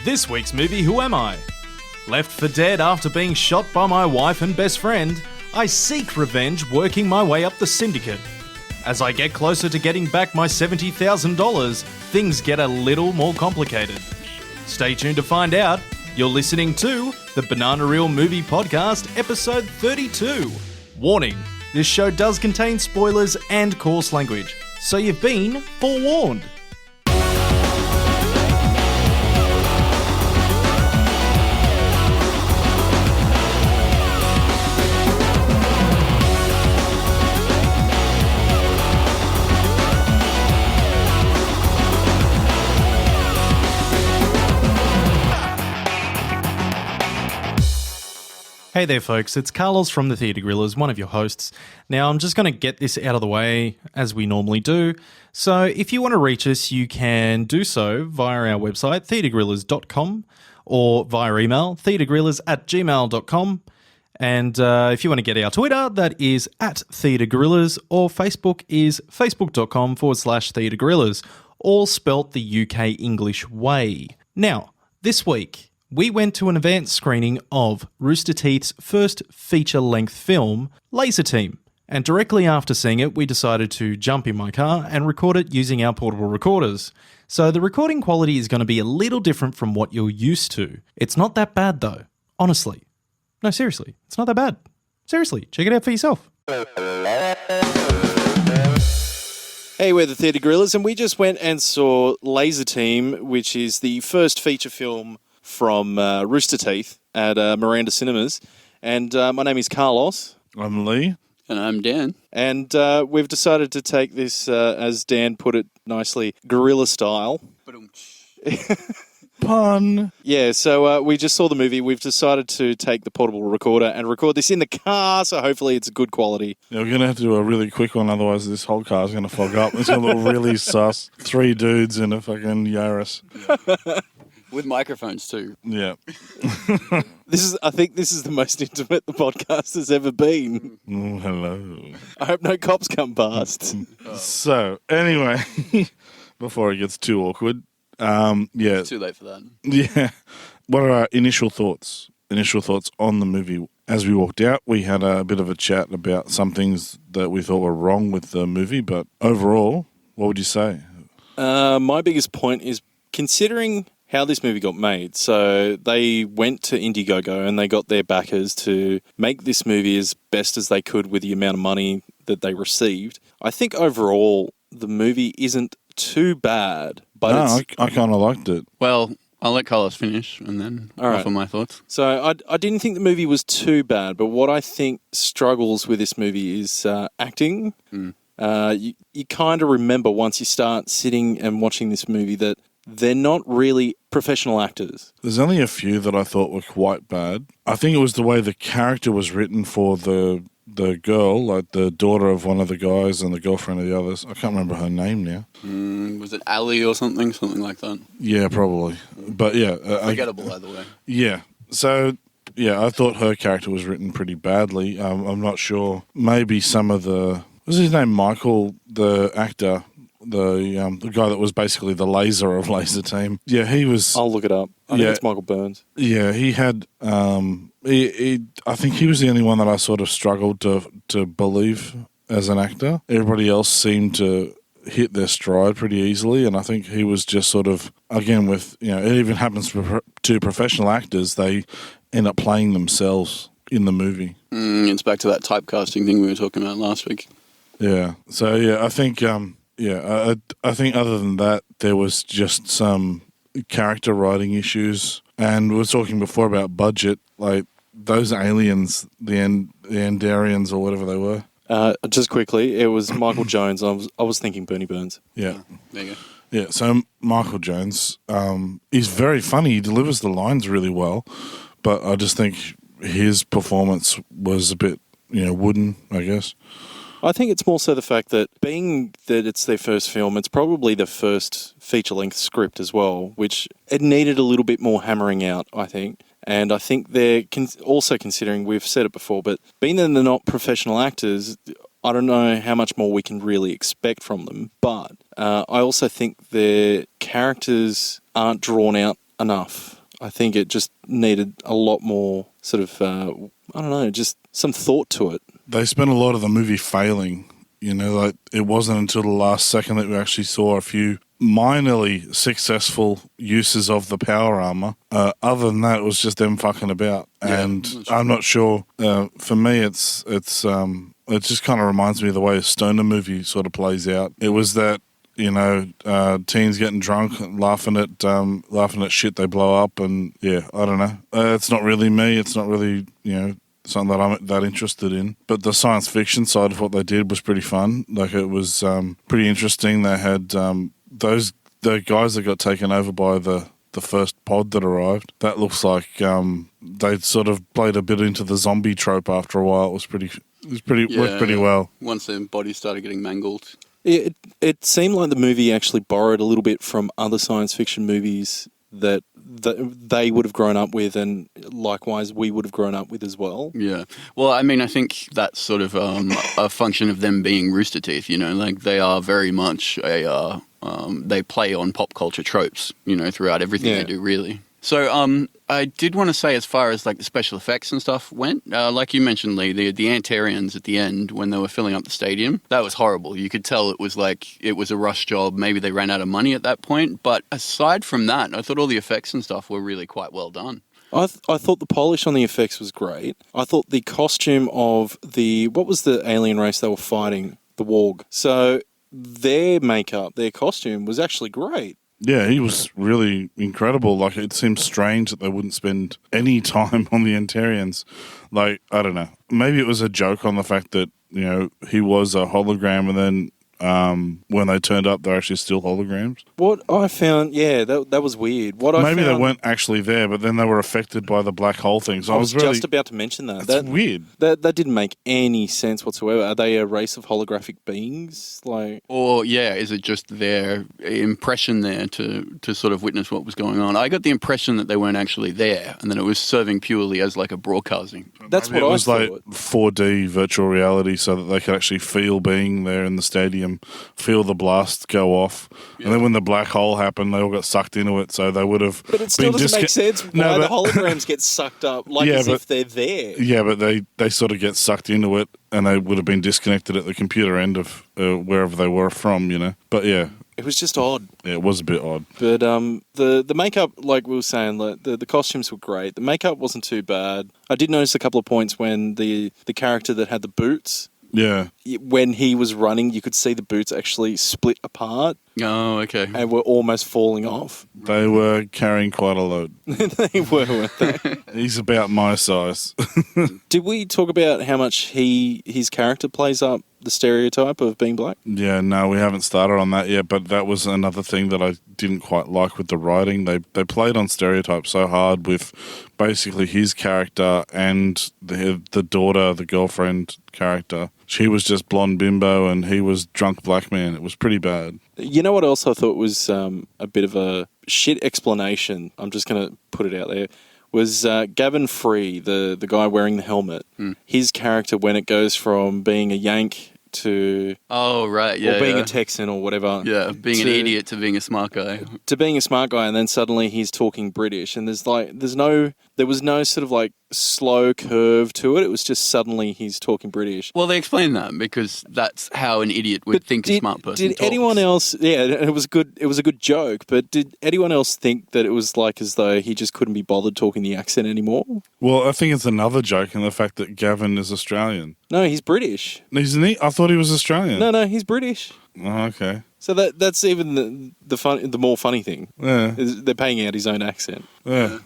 This week's movie, Who Am I? Left for dead after being shot by my wife and best friend, I seek revenge working my way up the syndicate. As I get closer to getting back my $70,000, things get a little more complicated. Stay tuned to find out. You're listening to the Banana Reel Movie Podcast, episode 32. Warning, this show does contain spoilers and coarse language, so you've been forewarned. Hey there folks, it's Carlos from the Theatre Gorillas, one of your hosts. Now I'm just going to get this out of the way as we normally do. So if you want to reach us, you can do so via our website, theatregorillas.com, or via email, theatregorillas@gmail.com. And if you want to get our Twitter, that is @theatregorillas, or Facebook is facebook.com/theatregorillas, all spelt the UK English way. Now, this week, we went to an advanced screening of Rooster Teeth's first feature-length film, Lazer Team. And directly after seeing it, we decided to jump in my car and record it using our portable recorders. So the recording quality is going to be a little different from what you're used to. It's not that bad though, honestly. No, seriously, it's not that bad. Seriously, check it out for yourself. Hey, we're the Theatre Gorillas, and we just went and saw Lazer Team, which is the first feature film from Rooster Teeth at Miranda Cinemas. And my name is Carlos. I'm Lee. And I'm Dan. And we've decided to take this, as Dan put it nicely, guerrilla style. Pun. Yeah, so we just saw the movie. We've decided to take the portable recorder and record this in the car, so hopefully it's good quality. Yeah, we're going to have to do a really quick one, otherwise this whole car's going to fog up. It's going to look really sus. 3 dudes in a fucking Yaris. With microphones too. Yeah. I think this is the most intimate the podcast has ever been. Oh, hello. I hope no cops come past. So, anyway, before it gets too awkward, yeah. It's too late for that. Yeah. What are our initial thoughts? Initial thoughts on the movie. As we walked out, we had a bit of a chat about some things that we thought were wrong with the movie, but overall, what would you say? My biggest point is considering how this movie got made. So they went to Indiegogo and they got their backers to make this movie as best as they could with the amount of money that they received. I think overall the movie isn't too bad, but I kind of liked it. Well, I'll let Carlos finish and then offer my thoughts. So I didn't think the movie was too bad, but what I think struggles with this movie is acting. You kind of remember once you start sitting and watching this movie that they're not really professional actors. There's only a few that I thought were quite bad. I think it was the way the character was written for the girl, like the daughter of one of the guys and the girlfriend of the others. I can't remember her name now. Was it Ali or something like that? Yeah, probably. But yeah. Forgettable either way. Yeah. So, yeah, I thought her character was written pretty badly. I'm not sure. Maybe some of the... Was his name Michael, the actor? The guy that was basically the laser of Lazer Team. Yeah, he was... I'll look it up. I think it's Michael Burns. Yeah, he had... I think he was the only one that I sort of struggled to believe as an actor. Everybody else seemed to hit their stride pretty easily, and I think he was just sort of... Again, with... it even happens to professional actors. They end up playing themselves in the movie. It's back to that typecasting thing we were talking about last week. Yeah. So, yeah, I think... I think other than that, there was just some character writing issues. And we were talking before about budget, like those aliens, the Andarians or whatever they were. Just quickly, it was Michael Jones. I was thinking Bernie Burns. Yeah. There you go. Yeah, so Michael Jones, he's very funny. He delivers the lines really well. But I just think his performance was a bit, wooden, I guess. I think it's more so the fact that being that it's their first film, it's probably the first feature-length script as well, which it needed a little bit more hammering out, I think. And I think they're also considering, we've said it before, but being that they're not professional actors, I don't know how much more we can really expect from them. But I also think their characters aren't drawn out enough. I think it just needed a lot more sort of, I don't know, just some thought to it. They spent a lot of the movie failing. You know, like it wasn't until the last second that we actually saw a few minorly successful uses of the power armor. Other than that, it was just them fucking about. Yeah, And I'm not sure. For me, it just kind of reminds me of the way a stoner movie sort of plays out. It was that, you know, teens getting drunk, laughing at shit they blow up, and yeah, I don't know. It's not really me. It's not really, you know, something that I'm that interested in. But the science fiction side of what they did was pretty fun. Like, it was pretty interesting. They had the guys that got taken over by the first pod that arrived. That looks like they sort of played a bit into the zombie trope after a while. It was pretty worked pretty well. Once their bodies started getting mangled. It seemed like the movie actually borrowed a little bit from other science fiction movies that they would have grown up with, and likewise we would have grown up with as well. Yeah. Well, I mean, I think that's sort of a function of them being Rooster Teeth, you know, like they are very much they play on pop culture tropes, you know, throughout everything they do, really. So I did want to say, as far as like the special effects and stuff went, like you mentioned, Lee, the Antarians at the end when they were filling up the stadium, that was horrible. You could tell it was a rush job. Maybe they ran out of money at that point. But aside from that, I thought all the effects and stuff were really quite well done. I thought the polish on the effects was great. I thought the costume of what was the alien race they were fighting? The Warg. So their makeup, their costume was actually great. Yeah, he was really incredible. Like, it seems strange that they wouldn't spend any time on the Antarians. Like, I don't know. Maybe it was a joke on the fact that, you know, he was a hologram, and then when they turned up, they're actually still holograms. What I found, that was weird. Maybe they weren't actually there, but then they were affected by the black hole thing. So I was just about to mention that. That's weird. That didn't make any sense whatsoever. Are they a race of holographic beings? Or, is it just their impression there to sort of witness what was going on? I got the impression that they weren't actually there, and that it was serving purely as like a broadcasting. That's Maybe what it was I thought. like 4D virtual reality, so that they could actually feel being there in the stadium, feel the blast go off, and then when the black hole happened, they all got sucked into it. So they would have. But it still doesn't make sense why the holograms get sucked up, if they're there. Yeah, but they sort of get sucked into it, and they would have been disconnected at the computer end of wherever they were from, you know. But yeah. It was just odd. Yeah, it was a bit odd. But the makeup, like we were saying, the costumes were great. The makeup wasn't too bad. I did notice a couple of points when the character that had the boots, when he was running, you could see the boots actually split apart. Oh, okay. And were almost falling off. They were carrying quite a load. They were, weren't they? He's about my size. Did we talk about how much his character plays up the stereotype of being black? Yeah, no, we haven't started on that yet, but that was another thing that I didn't quite like with the writing. They played on stereotypes so hard with basically his character and the daughter, the girlfriend character. She was just blonde bimbo and he was drunk black man. It was pretty bad. You know what else I thought was a bit of a shit explanation? I'm just going to put it out there. Was Gavin Free, the guy wearing the helmet. His character, when it goes from being a Yank to... Oh, right, yeah. Or being a Texan or whatever. Yeah, being an idiot to being a smart guy. To being a smart guy, and then suddenly he's talking British. And there was no sort of like slow curve to it. It was just suddenly he's talking British. Well, they explained that because that's how an idiot would think a smart person talks. Anyone else... Yeah, it was good. It was a good joke, but did anyone else think that it was like as though he just couldn't be bothered talking the accent anymore? Well, I think it's another joke in the fact that Gavin is Australian. No, he's British. Isn't he? I thought he was Australian. No, he's British. Oh, okay. So that's even the more funny thing. Yeah. They're paying out his own accent. Yeah.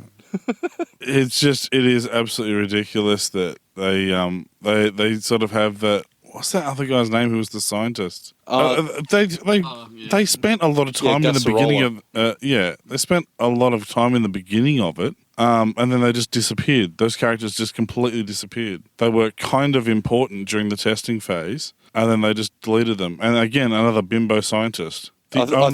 It is absolutely ridiculous that they sort of have that. What's that other guy's name who was the scientist? They spent a lot of time in the beginning of they spent a lot of time in the beginning of it. And then they just disappeared. Those characters just completely disappeared. They were kind of important during the testing phase, and then they just deleted them. And again, another bimbo scientist. I thought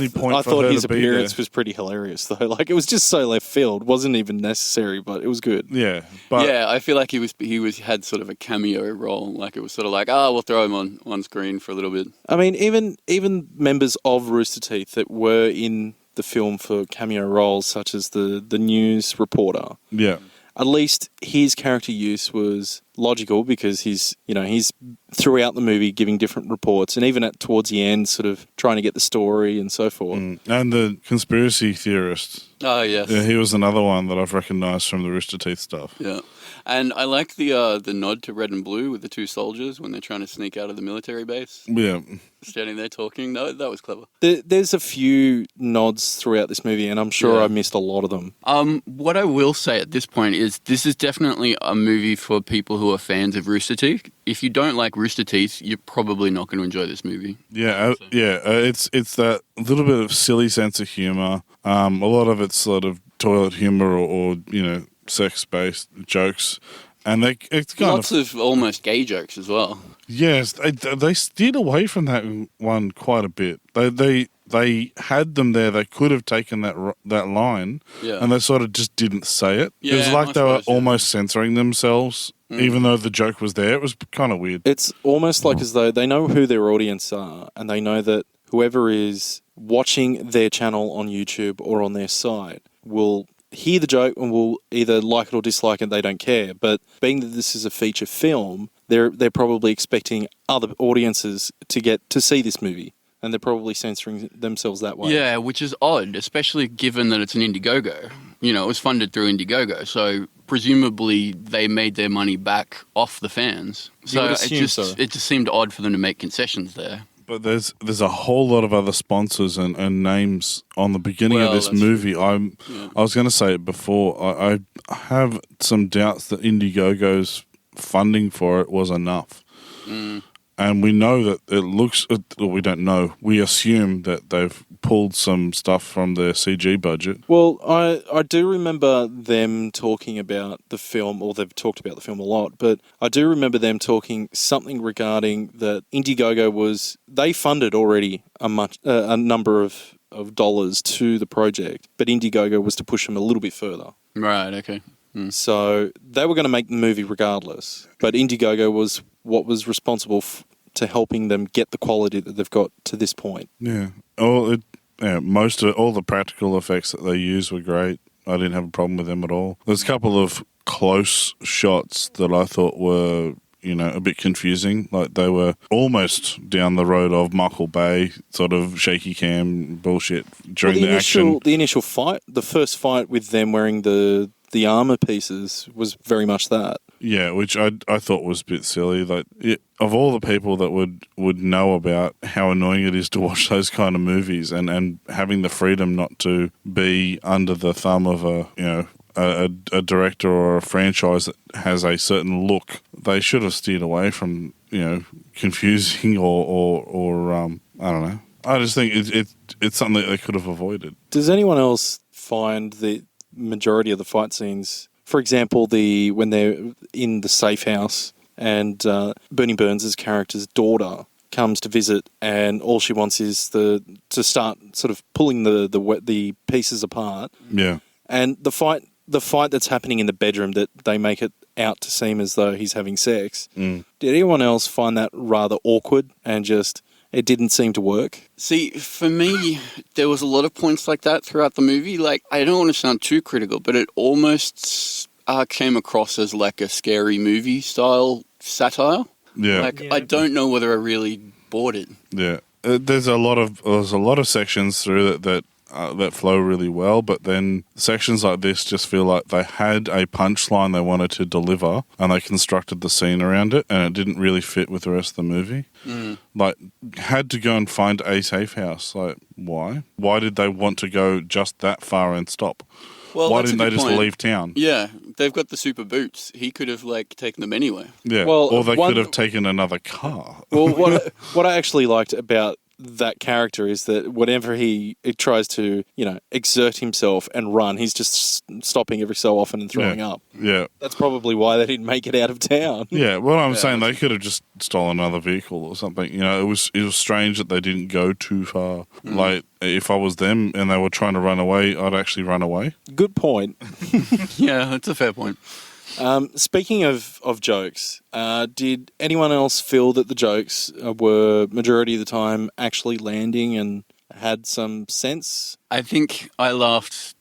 his appearance was pretty hilarious, though. Like, it was just so left field. Wasn't even necessary, but it was good. Yeah. I feel like he had sort of a cameo role. Like, it was sort of like, we'll throw him on screen for a little bit. I mean, even members of Rooster Teeth that were in the film for cameo roles such as the news reporter. Yeah. At least his character use was logical because he's throughout the movie giving different reports, and even towards the end sort of trying to get the story and so forth. And the conspiracy theorist. Oh, yes. Yeah, he was another one that I've recognised from the Rooster Teeth stuff. Yeah. And I like the nod to Red and Blue with the two soldiers when they're trying to sneak out of the military base. Yeah. Standing there talking. No, that was clever. There's a few nods throughout this movie, and I'm sure I missed a lot of them. What I will say at this point is this is definitely a movie for people who are fans of Rooster Teeth. If you don't like Rooster Teeth, you're probably not going to enjoy this movie. Yeah, it's that little bit of silly sense of humour. A lot of it's sort of toilet humour or sex-based jokes. And it's kind Lots of almost gay jokes as well. Yes, they steered away from that one quite a bit. They had them there. They could have taken that line, and they sort of just didn't say it. Yeah, it was like they were almost censoring themselves, even though the joke was there. It was kind of weird. It's almost like as though they know who their audience are, and they know that whoever is watching their channel on YouTube or on their site will hear the joke and will either like it or dislike it. They don't care. But being that this is a feature film, they're probably expecting other audiences to see this movie, and they're probably censoring themselves that way. Yeah, which is odd, especially given that it's an Indiegogo. You know, it was funded through Indiegogo, so presumably they made their money back off the fans. So it just seemed odd for them to make concessions there. But there's a whole lot of other sponsors and names on the beginning of this movie. I was going to say it before. I have some doubts that Indiegogo's funding for it was enough. And we know that it looks... Well, we don't know. We assume that they've pulled some stuff from their CG budget. Well, I do remember them talking about the film, or they've talked about the film a lot, but I do remember them talking something regarding that Indiegogo was... They funded already a number of dollars to the project, but Indiegogo was to push them a little bit further. Right, okay. So they were going to make the movie regardless, but Indiegogo was what was responsible to helping them get the quality that they've got to this point. Yeah. All the practical effects that they used were great. I didn't have a problem with them at all. There's a couple of close shots that I thought were, a bit confusing. Like they were almost down the road of Michael Bay, sort of shaky cam bullshit during the action. The initial fight, the first fight with them wearing the armor pieces was very much that. Yeah, which I thought was a bit silly. Like, of all the people that would know about how annoying it is to watch those kind of movies and having the freedom not to be under the thumb of a director or a franchise that has a certain look, they should have steered away from, confusing or I don't know. I just think it's something that they could have avoided. Does anyone else find the majority of the fight scenes, for example, when they're in the safe house and Bernie Burns' character's daughter comes to visit, and all she wants is to start sort of pulling the pieces apart. Yeah, and the fight that's happening in the bedroom, that they make it out to seem as though he's having sex. Did anyone else find that rather awkward and just... It didn't seem to work? See, for me, there was a lot of points like that throughout the movie. Like, I don't want to sound too critical, but it almost came across as like a scary movie style satire. Yeah. I don't know whether I really bought it. Yeah. There's a lot of sections through that flow really well, but then sections like this just feel like they had a punchline they wanted to deliver and they constructed the scene around it, and it didn't really fit with the rest of the movie. Like, had to go and find a safe house. Like, why? Why did they want to go just that far and stop? Well, why didn't they just leave town? Yeah, they've got the super boots. He could have taken them anyway. Yeah, or they could have taken another car. Well, what I actually liked about that character is that whenever he tries to, exert himself and run, he's just stopping every so often and throwing up. Yeah. That's probably why they didn't make it out of town. Yeah, well, I'm saying they could have just stolen another vehicle or something. It was strange that they didn't go too far. Like, if I was them and they were trying to run away, I'd actually run away. Good point. Yeah, that's a fair point. Speaking of jokes, did anyone else feel that the jokes were, majority of the time, actually landing and had some sense? I think I laughed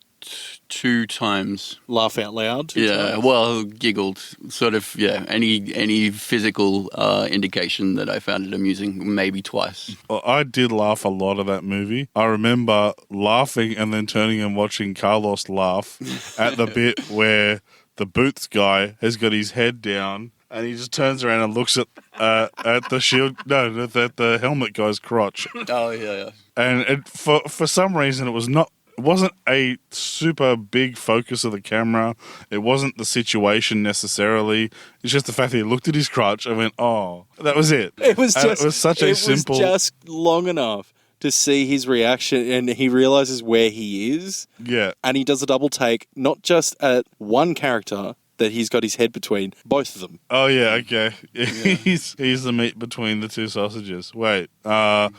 2 times. Laugh out loud? 2 Yeah, times? well, giggled. Sort of, yeah. Any physical indication that I found it amusing, maybe twice. Well, I did laugh a lot of that movie. I remember laughing and then turning and watching Carlos laugh at the bit where the Boots guy has got his head down and he just turns around and looks at the shield, no, at the helmet guy's crotch. Oh, yeah. And for some reason, it wasn't a super big focus of the camera. It wasn't the situation necessarily. It's just the fact that he looked at his crotch and went, "Oh, that was it." It was such a simple. It was just long enough to see his reaction, and he realizes where he is. Yeah, And he does a double take, not just at one character that he's got his head between, both of them. Oh yeah, okay. Yeah. He's the meat between the 2 sausages. Wait. All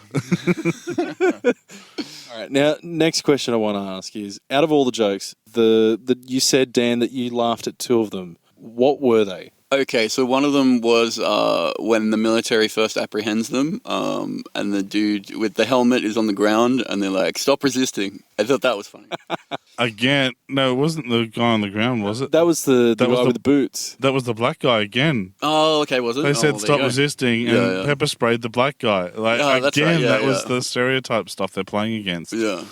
right, now next question I want to ask is: out of all the jokes, you said, Dan, that you laughed at 2 of them. What were they? Okay, so one of them was when the military first apprehends them, and the dude with the helmet is on the ground, and they're like, "Stop resisting." I thought that was funny. Again, no, it wasn't the guy on the ground, was it? That was the guy with the boots. That was the black guy again. Oh, okay, was it? They said there stop you go. resisting and pepper sprayed the black guy. Like that's again, right, yeah, that was yeah. the stereotype stuff they're playing against. Yeah.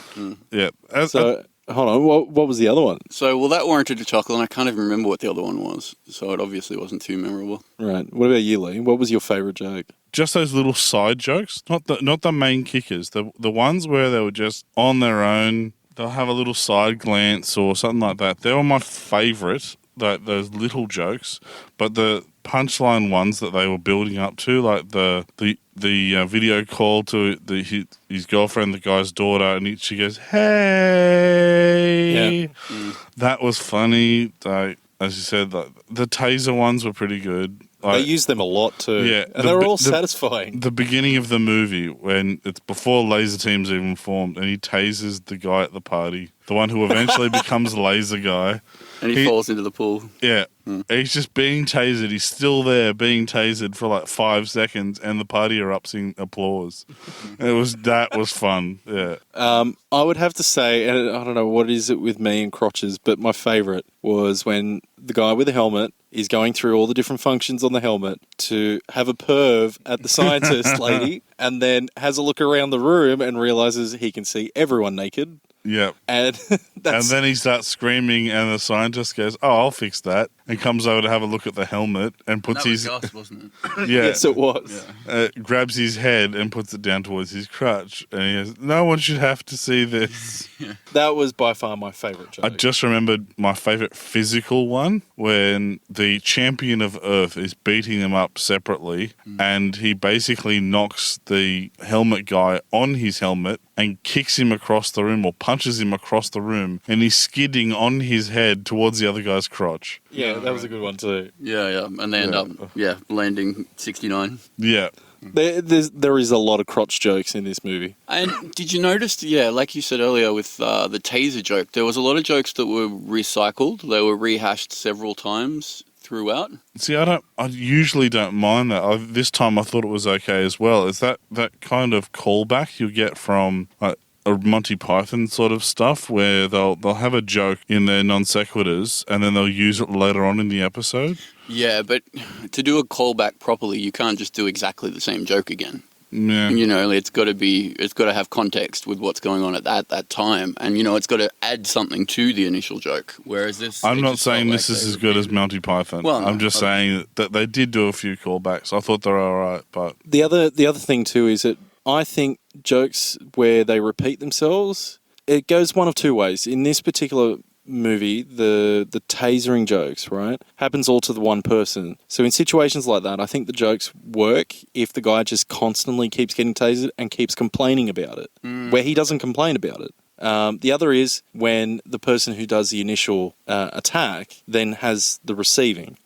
Yeah. So, hold on, what was the other one? So, well, that warranted a chuckle, and I can't even remember what the other one was. So it obviously wasn't too memorable. Right. What about you, Lee? What was your favourite joke? Just those little side jokes, not the main kickers. The ones where they were just on their own. They'll have a little side glance or something like that. They were my favourite, those little jokes. But the punchline ones that they were building up to, like the video call to his girlfriend, the guy's daughter, and she goes, "Hey," that was funny. As you said, the taser ones were pretty good. They used them a lot too. Yeah, and they were all satisfying. The beginning of the movie, when it's before Lazer Team's even formed, and he tases the guy at the party, the one who eventually becomes Lazer Guy. And he falls into the pool. Yeah. He's just being tasered. He's still there being tasered for like 5 seconds, and the party erupts in applause. That was fun. Yeah. I would have to say, and I don't know what is it with me and crotches, but my favourite was when the guy with the helmet is going through all the different functions on the helmet to have a perv at the scientist lady, and then has a look around the room and realises he can see everyone naked. Yeah. And and then he starts screaming, and the scientist goes, "Oh, I'll fix that," and comes over to have a look at the helmet and puts That was Gus, wasn't it? yeah, yes, it was. Yeah. Grabs his head and puts it down towards his crotch, and he goes, "No one should have to see this." That was by far my favourite joke. I just remembered my favourite physical one when the champion of Earth is beating them up separately, and he basically knocks the helmet guy on his helmet and kicks him across the room or punches him across the room, and he's skidding on his head towards the other guy's crotch. Yeah, that was a good one too. Yeah. And they end up, landing 69. Yeah. There is a lot of crotch jokes in this movie. And did you notice, like you said earlier with the taser joke, there was a lot of jokes that were recycled. They were rehashed several times throughout. See, I usually don't mind that. This time I thought it was okay as well. Is that kind of callback you get from a Monty Python sort of stuff where they'll have a joke in their non sequiturs and then they'll use it later on in the episode? Yeah, but to do a callback properly, you can't just do exactly the same joke again. Yeah. It's got to have context with what's going on at that time, and it's got to add something to the initial joke. Whereas this, I'm not saying this is as good as Monty Python. Well, no, I'm just saying that they did do a few callbacks. I thought they were all right, but The other thing too is that I think jokes where they repeat themselves, it goes one of two ways. In this particular movie, the tasering jokes, right, happens all to the one person. So in situations like that, I think the jokes work if the guy just constantly keeps getting tasered and keeps complaining about it, where he doesn't complain about it. The other is when the person who does the initial attack then has the receiving,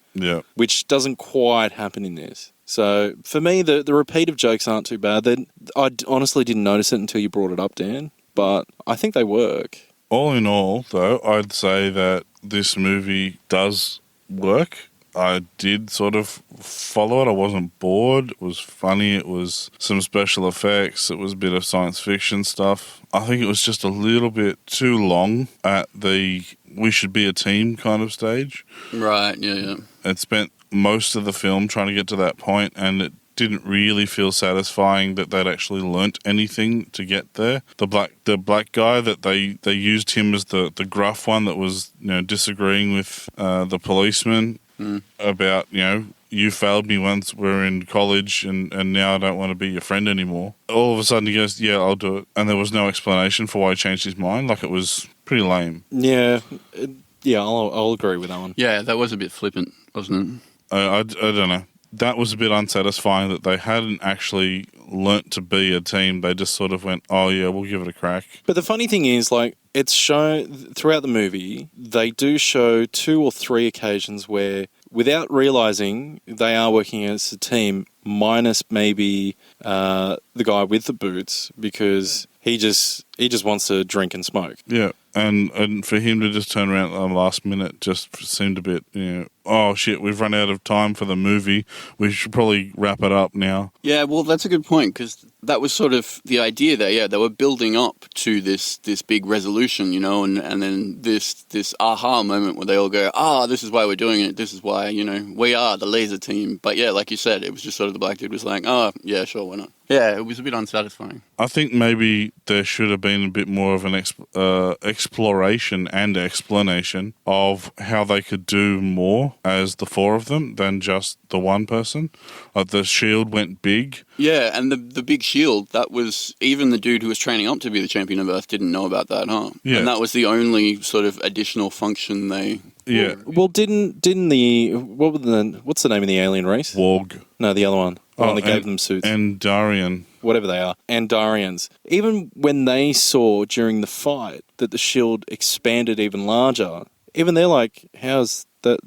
which doesn't quite happen in this. So for me, the repeat of jokes aren't too bad. I honestly didn't notice it until you brought it up, Dan, but I think they work. All in all, though, I'd say that this movie does work. I did sort of follow it. I wasn't bored. It was funny. It was some special effects. It was a bit of science fiction stuff. I think it was just a little bit too long at the we should be a team kind of stage. Right, yeah. It spent most of the film trying to get to that point, and it didn't really feel satisfying that they'd actually learnt anything to get there. The black guy that they used him as the gruff one that was disagreeing with the policeman about you failed me once we're in college and now I don't want to be your friend anymore. All of a sudden he goes, yeah, I'll do it, and there was no explanation for why he changed his mind. Like, it was pretty lame. I'll agree with that one. Yeah, that was a bit flippant, wasn't it? I don't know. That was a bit unsatisfying that they hadn't actually learnt to be a team. They just sort of went, oh yeah, we'll give it a crack. But the funny thing is, like, it's shown throughout the movie, they do show 2 or 3 occasions where, without realising, they are working as a team, minus maybe the guy with the boots, because he just wants to drink and smoke. Yeah, and for him to just turn around at the last minute just seemed a bit, oh shit, we've run out of time for the movie. We should probably wrap it up now. Yeah, well, that's a good point, because that was sort of the idea there. Yeah, they were building up to this big resolution, and then this aha moment where they all go, this is why we're doing it. This is why, we are the Lazer Team. But yeah, like you said, it was just sort of the black dude was like, oh, yeah, sure, why not? Yeah, it was a bit unsatisfying. I think maybe there should have been a bit more of an exploration and explanation of how they could do more as the 4 of them than just the one person. Like, the shield went big. Yeah, and the big shield, that was, even the dude who was training up to be the champion of Earth didn't know about that, huh? Yeah. And that was the only sort of additional function they... Yeah. Well, didn't the... What's the name of the alien race? Warg. No, the other one. The one that gave them suits. Andarian. Whatever they are. Andarians. Even when they saw during the fight that the shield expanded even larger, even they're like, how's that?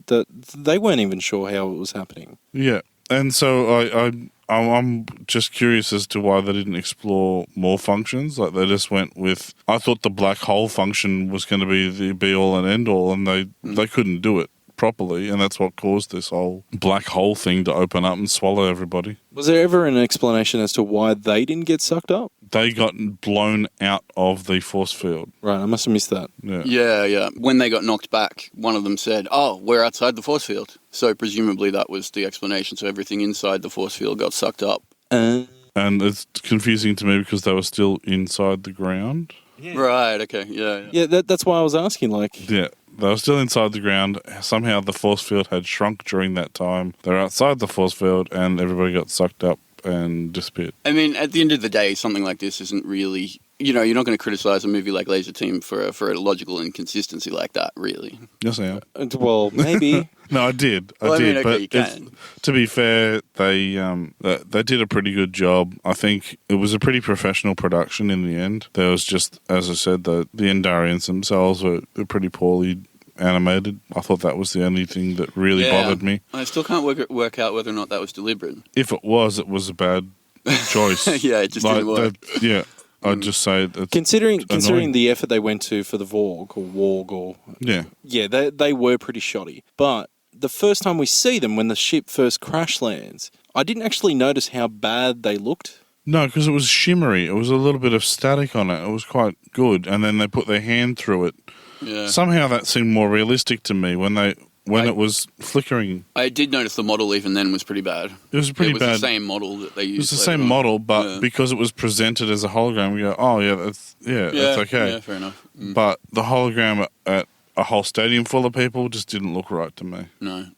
They weren't even sure how it was happening. Yeah. And so I'm just curious as to why they didn't explore more functions. Like, they just went with... I thought the black hole function was going to be the be-all and end-all, and they couldn't do it properly, and that's what caused this whole black hole thing to open up and swallow everybody. Was there ever an explanation as to why they didn't get sucked up? They got blown out of the force field. Right, I must have missed that. Yeah. When they got knocked back, one of them said, we're outside the force field. So presumably that was the explanation. So everything inside the force field got sucked up. And it's confusing to me because they were still inside the ground. Yeah. Right, okay, yeah. Yeah, that's why I was asking, like... Yeah. They were still inside the ground. Somehow the force field had shrunk during that time. They were outside the force field and everybody got sucked up and disappeared. I mean, at the end of the day, something like this isn't really... you're not going to criticize a movie like Lazer Team for a logical inconsistency like that, really. Yes, I am. Well, maybe. No, I did. I mean, okay, but you can. To be fair, they did a pretty good job. I think it was a pretty professional production in the end. There was just, as I said, the Andarians themselves were pretty poorly animated. I thought that was the only thing that really bothered me. I still can't work out whether or not that was deliberate. If it was a bad choice. Yeah, it just didn't work. I'd just say that considering the effort they went to for the Warg or they were pretty shoddy. But the first time we see them, when the ship first crash lands, I didn't actually notice how bad they looked. No, because it was shimmery. It was a little bit of static on it. It was quite good, and then they put their hand through it. Yeah. Somehow that seemed more realistic to me when it was flickering. I did notice the model even then was pretty bad. It was pretty bad. It was the same model that they used. It was the same model, but because it was presented as a hologram, we go, oh yeah, that's okay. Yeah, fair enough. But the hologram at a whole stadium full of people just didn't look right to me. No.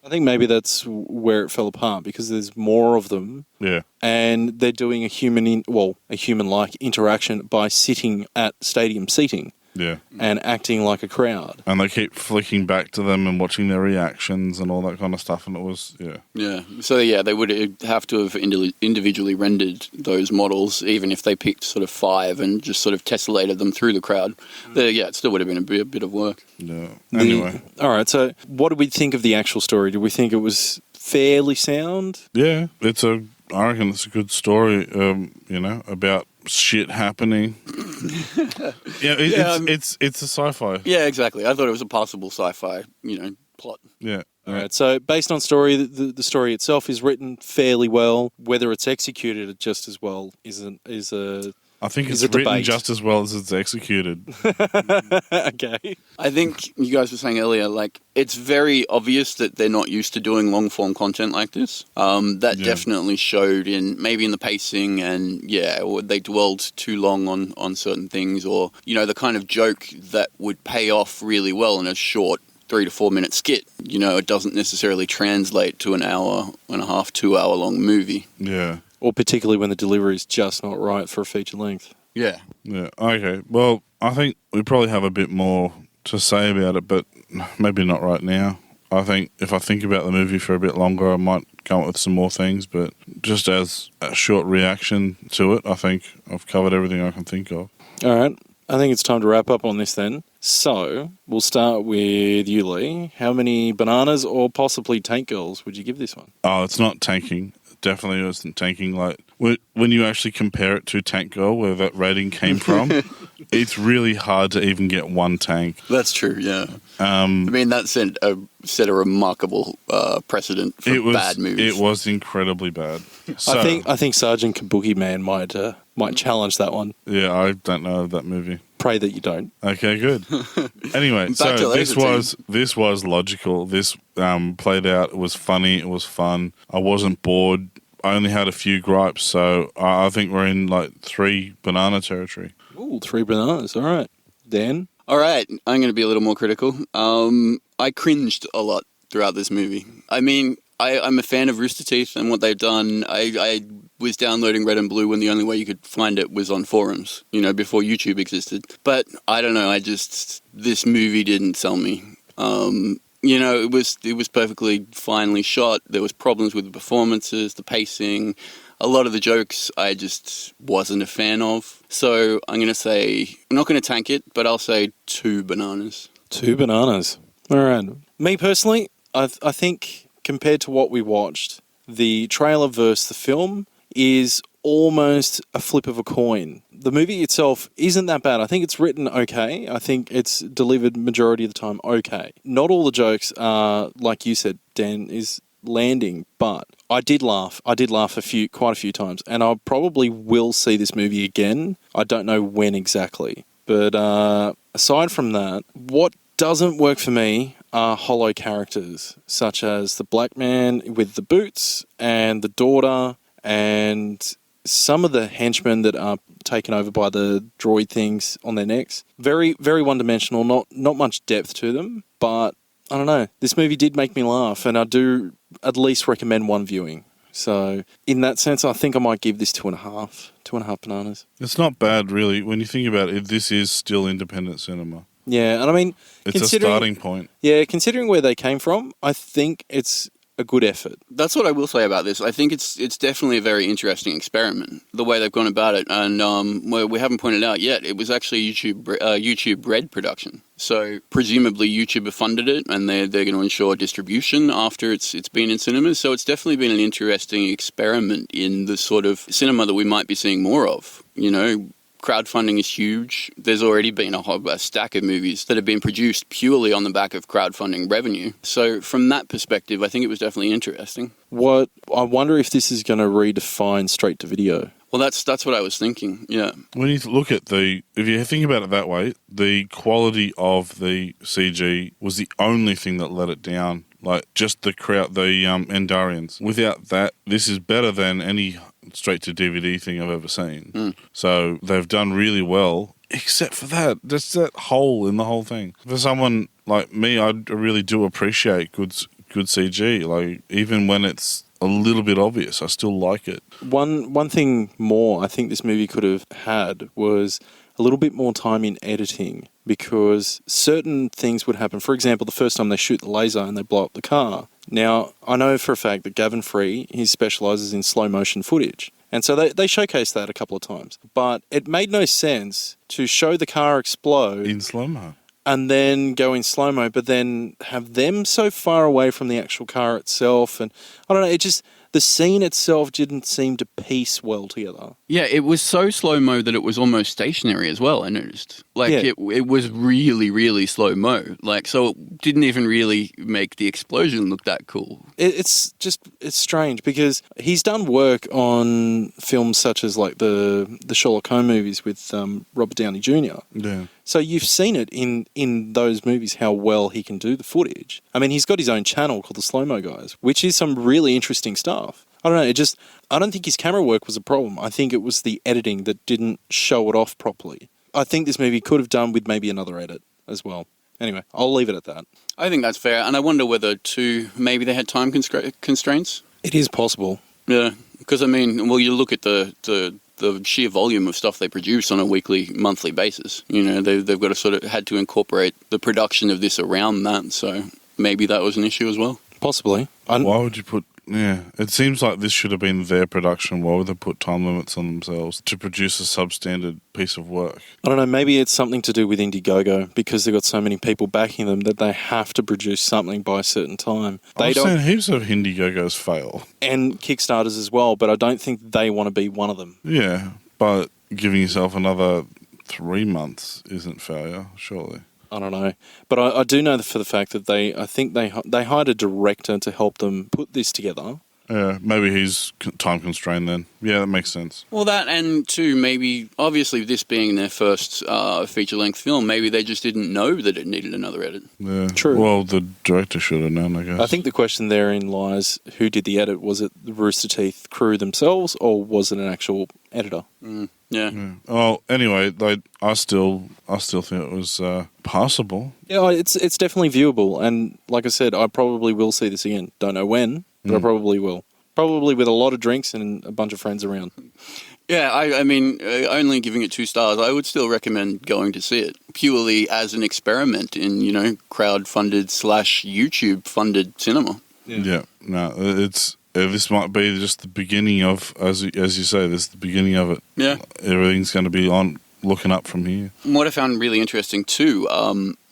I think maybe that's where it fell apart, because there's more of them. Yeah. And they're doing a human-like interaction by sitting at stadium seating. Yeah. And acting like a crowd. And they keep flicking back to them and watching their reactions and all that kind of stuff, and it was, Yeah. So, they would have to have individually rendered those models, even if they picked sort of 5 and just sort of tessellated them through the crowd. It still would have been a bit of work. Yeah. Anyway. All right, so what did we think of the actual story? Did we think it was fairly sound? Yeah, I reckon it's a good story, about shit happening. It's a sci-fi. Yeah, exactly. I thought it was a passable sci-fi, plot. Yeah. All right. So based on story, the story itself is written fairly well. Whether it's executed just as well I think is it's a written debate. just as well as it's executed. Okay. I think you guys were saying earlier, like, it's very obvious that they're not used to doing long form content like this. That definitely showed in the pacing, and or they dwelled too long on certain things, or, the kind of joke that would pay off really well in a short 3 to 4 minute skit. It doesn't necessarily translate to an hour and a half, 2 hour long movie. Yeah. Or particularly when the delivery is just not right for a feature length. Yeah. Yeah. Okay. Well, I think we probably have a bit more to say about it, but maybe not right now. I think if I think about the movie for a bit longer, I might come up with some more things, but just as a short reaction to it, I think I've covered everything I can think of. All right. I think it's time to wrap up on this then. So, we'll start with you, Lee. How many bananas or possibly tank girls would you give this one? Oh, it's not tanking. Definitely wasn't tanking. Like, when you actually compare it to Tank Girl, where that rating came from, it's really hard to even get one tank. That's true, yeah. That set a remarkable precedent for bad movies. It was incredibly bad. So, I think Sergeant Kabuki Man might challenge that one. Yeah, I don't know that movie. Pray that you don't. Okay, good. Anyway, so this was logical. This played out. It was funny. It was fun. I wasn't bored. I only had a few gripes, so I think we're in like 3 banana territory. Ooh, 3 bananas. All right. Dan? All right. I'm going to be a little more critical. I cringed a lot throughout this movie. I mean, I'm a fan of Rooster Teeth and what they've done. I was downloading Red and Blue when the only way you could find it was on forums, before YouTube existed. But I don't know, this movie didn't sell me. It was perfectly finely shot. There was problems with the performances, the pacing. A lot of the jokes I just wasn't a fan of. So I'm going to say, I'm not going to tank it, but I'll say 2 bananas. 2 bananas. All right. Me personally, I think compared to what we watched, the trailer versus the film is almost a flip of a coin. The movie itself isn't that bad. I think it's written okay. I think it's delivered majority of the time okay. Not all the jokes are, like you said, Dan, is landing, but I did laugh. I did laugh quite a few times, and I probably will see this movie again. I don't know when exactly. But aside from that, what doesn't work for me are hollow characters, such as the black man with the boots and the daughter and some of the henchmen that are taken over by the droid things on their necks. Very, very one-dimensional, not much depth to them, but I don't know. This movie did make me laugh, and I do at least recommend one viewing. So in that sense, I think I might give this 2.5 bananas. It's not bad, really. When you think about it, this is still independent cinema. Yeah, and I mean, it's a starting point. Yeah, considering where they came from, I think it's a good effort. That's what I will say about this. I think it's definitely a very interesting experiment, the way they've gone about it. And we haven't pointed out yet, it was actually a YouTube Red production. So presumably YouTube have funded it, and they're going to ensure distribution after it's been in cinemas. So it's definitely been an interesting experiment in the sort of cinema that we might be seeing more of. Crowdfunding is huge. There's already been a stack of movies that have been produced purely on the back of crowdfunding revenue. So from that perspective, I think it was definitely interesting. I wonder if this is going to redefine straight to video. Well, that's what I was thinking, yeah. When you look at if you think about it that way, the quality of the CG was the only thing that let it down. Like, just the Endarians. Without that, this is better than any straight-to-DVD thing I've ever seen. Mm. So they've done really well, except for that. Just that hole in the whole thing. For someone like me, I really do appreciate good CG. Like, even when it's a little bit obvious, I still like it. One thing more I think this movie could have had was a little bit more time in editing, because certain things would happen. For example, the first time they shoot the laser and they blow up the car. Now, I know for a fact that Gavin Free, he specialises in slow motion footage. And so they showcased that a couple of times. But it made no sense to show the car explode in slow-mo and then go in slow-mo, but then have them so far away from the actual car itself. And I don't know, the scene itself didn't seem to piece well together. Yeah, it was so slow-mo that it was almost stationary as well, I noticed. Like, Yeah. it was really, really slow-mo. Like, so it didn't even really make the explosion look that cool. It's strange because he's done work on films such as like the Sherlock Holmes movies with Robert Downey Jr. Yeah. So you've seen it in those movies how well he can do the footage. I mean, he's got his own channel called the Slow Mo Guys, which is some really interesting stuff. I don't know. I don't think his camera work was a problem. I think it was the editing that didn't show it off properly. I think this movie could have done with maybe another edit as well. Anyway, I'll leave it at that. I think that's fair, and I wonder whether, too, maybe they had time constraints? It is possible. Yeah, because, I mean, well, you look at the sheer volume of stuff they produce on a weekly, monthly basis. You know, they've got to sort of had to incorporate the production of this around that, so maybe that was an issue as well. Possibly. Why would you put... Yeah, it seems like this should have been their production. Why would they put time limits on themselves to produce a substandard piece of work? I don't know, maybe it's something to do with Indiegogo because they've got so many people backing them that they have to produce something by a certain time. I've seen heaps of Indiegogos fail. And Kickstarters as well, but I don't think they want to be one of them. Yeah, but giving yourself another 3 months isn't failure, surely. I don't know. But I do know for the fact that they hired a director to help them put this together. Yeah, maybe he's time constrained then. Yeah, that makes sense. Well, that and too, maybe, obviously this being their first feature-length film, maybe they just didn't know that it needed another edit. Yeah, true. Well, the director should have known, I guess. I think the question therein lies, who did the edit? Was it the Rooster Teeth crew themselves, or was it an actual editor? Yeah. Well, anyway, I still think it was passable. Yeah, it's definitely viewable, and like I said, I probably will see this again. Don't know when, but I probably will. Probably with a lot of drinks and a bunch of friends around. Yeah, I mean, only giving it 2 stars, I would still recommend going to see it, purely as an experiment in, you know, crowd-funded / YouTube-funded cinema. Yeah. No, it's... This might be just the beginning of, as you say, this is the beginning of it. Yeah. Everything's going to be on looking up from here. What I found really interesting too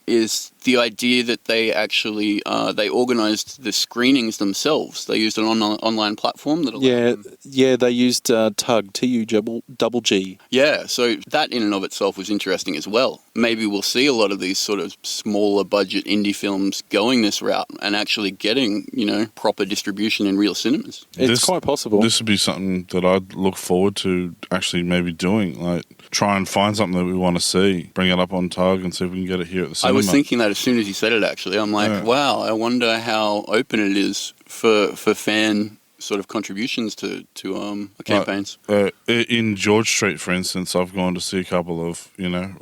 is the idea that they actually they organised the screenings themselves. They used an online platform that allowed them. They used TUG, TUGG. Yeah, so that in and of itself was interesting as well. Maybe we'll see a lot of these sort of smaller budget indie films going this route and actually getting, you know, proper distribution in real cinemas. It's quite possible. This would be something that I'd look forward to actually maybe doing, like try and find something that we want to see, bring it up on TUG and see if we can get it here at the cinema. I was thinking that as soon as you said it, actually. I'm like, wow, I wonder how open it is for fan sort of contributions to campaigns. In George Street, for instance, I've gone to see a couple of, you know,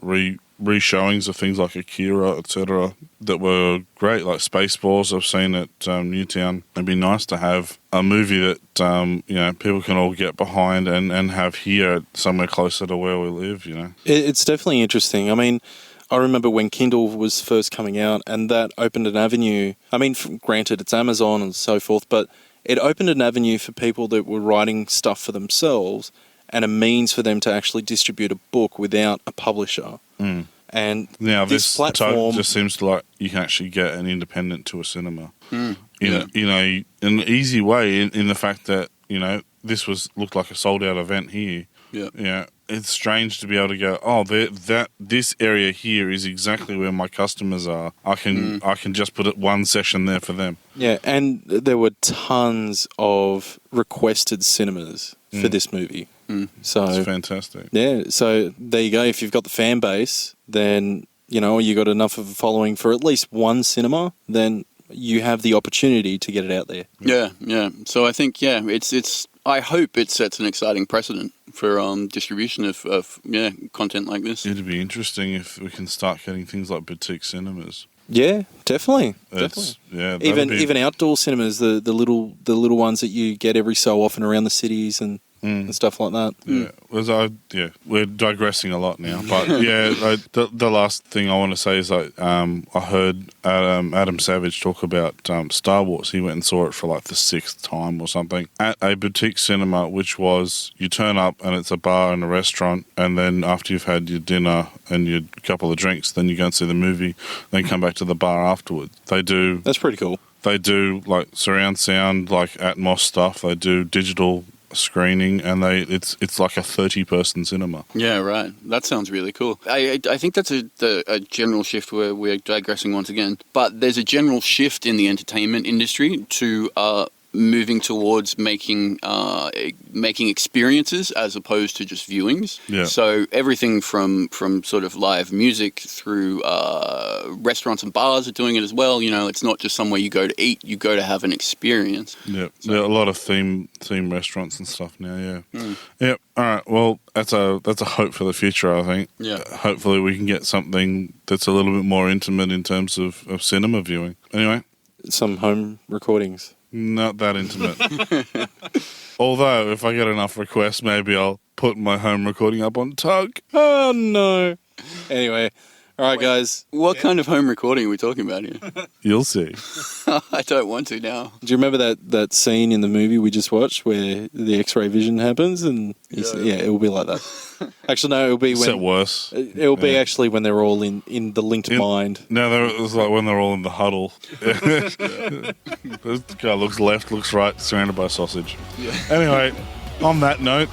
re-showings of things like Akira, etc., that were great, like Spaceballs I've seen at Newtown. It'd be nice to have a movie that, you know, people can all get behind and have here somewhere closer to where we live, you know. It's definitely interesting. I mean, I remember when Kindle was first coming out and that opened an avenue. I mean, granted, it's Amazon and so forth, but it opened an avenue for people that were writing stuff for themselves and a means for them to actually distribute a book without a publisher. And now this platform just seems like you can actually get an independent to a cinema. You know, an easy way in the fact that, you know, this looked like a sold out event here. Yeah. Yeah. It's strange to be able to go, this area here is exactly where my customers are. I can just put one session there for them. Yeah, and there were tons of requested cinemas for this movie. So it's fantastic. Yeah, so there you go. If you've got the fan base, then, you know, you got enough of a following for at least one cinema, then you have the opportunity to get it out there. Yeah. So I think, it's I hope it sets an exciting precedent for distribution of content like this. It'd be interesting if we can start getting things like boutique cinemas. Yeah, definitely. Yeah, even outdoor cinemas, the little ones that you get every so often around the cities and stuff like that. Yeah, we're digressing a lot now, but the last thing I want to say is I heard Adam Savage talk about Star Wars. He went and saw it for like the 6th time or something at a boutique cinema, which was you turn up and it's a bar and a restaurant, and then after you've had your dinner and your couple of drinks, then you go and see the movie, then come back to the bar afterwards. That's pretty cool. They do like surround sound, like Atmos stuff. They do digital screening, and it's like a 30-person cinema. Yeah, right. That sounds really cool. I think that's a general shift where we're digressing once again, but there's a general shift in the entertainment industry to moving towards making experiences as opposed to just viewings. Yeah. So everything from sort of live music through restaurants and bars are doing it as well. You know, it's not just somewhere you go to eat; you go to have an experience. Yeah, there are a lot of theme restaurants and stuff now. Yeah. Yep. All right. Well, that's a hope for the future, I think. Yeah. Hopefully, we can get something that's a little bit more intimate in terms of cinema viewing. Anyway, Some home recordings. not that intimate. Although, if I get enough requests, maybe I'll put my home recording up on Tug. Oh, no. Anyway, all right, guys. What kind of home recording are we talking about here? You'll see. I don't want to now. Do you remember that scene in the movie we just watched where the X-ray vision happens? And it will be like that. Actually, no, it'll be Except when worse. it will be actually when they're all in the linked mind. No, it was like when they're all in the huddle. This guy looks left, looks right, surrounded by sausage. Yeah. Anyway, on that note,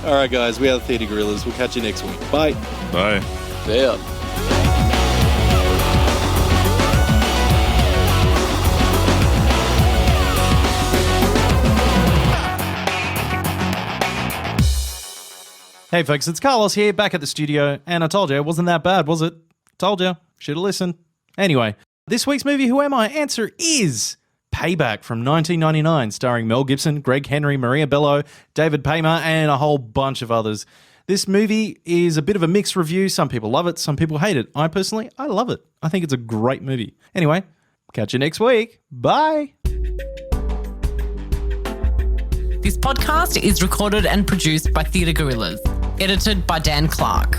All right, guys, we are the Theatre Gorillas. We'll catch you next week. Bye. bye. Yeah. Hey folks, it's Carlos here, back at the studio, and I told you it wasn't that bad, was it? Told you. Should have listened. Anyway, this week's movie, Who Am I? Answer is Payback from 1999, starring Mel Gibson, Greg Henry, Maria Bello, David Paymer, and a whole bunch of others. This movie is a bit of a mixed review. Some people love it, some people hate it. I love it. I think it's a great movie. Anyway, catch you next week. Bye. This podcast is recorded and produced by Theatre Gorillas, edited by Dan Clark.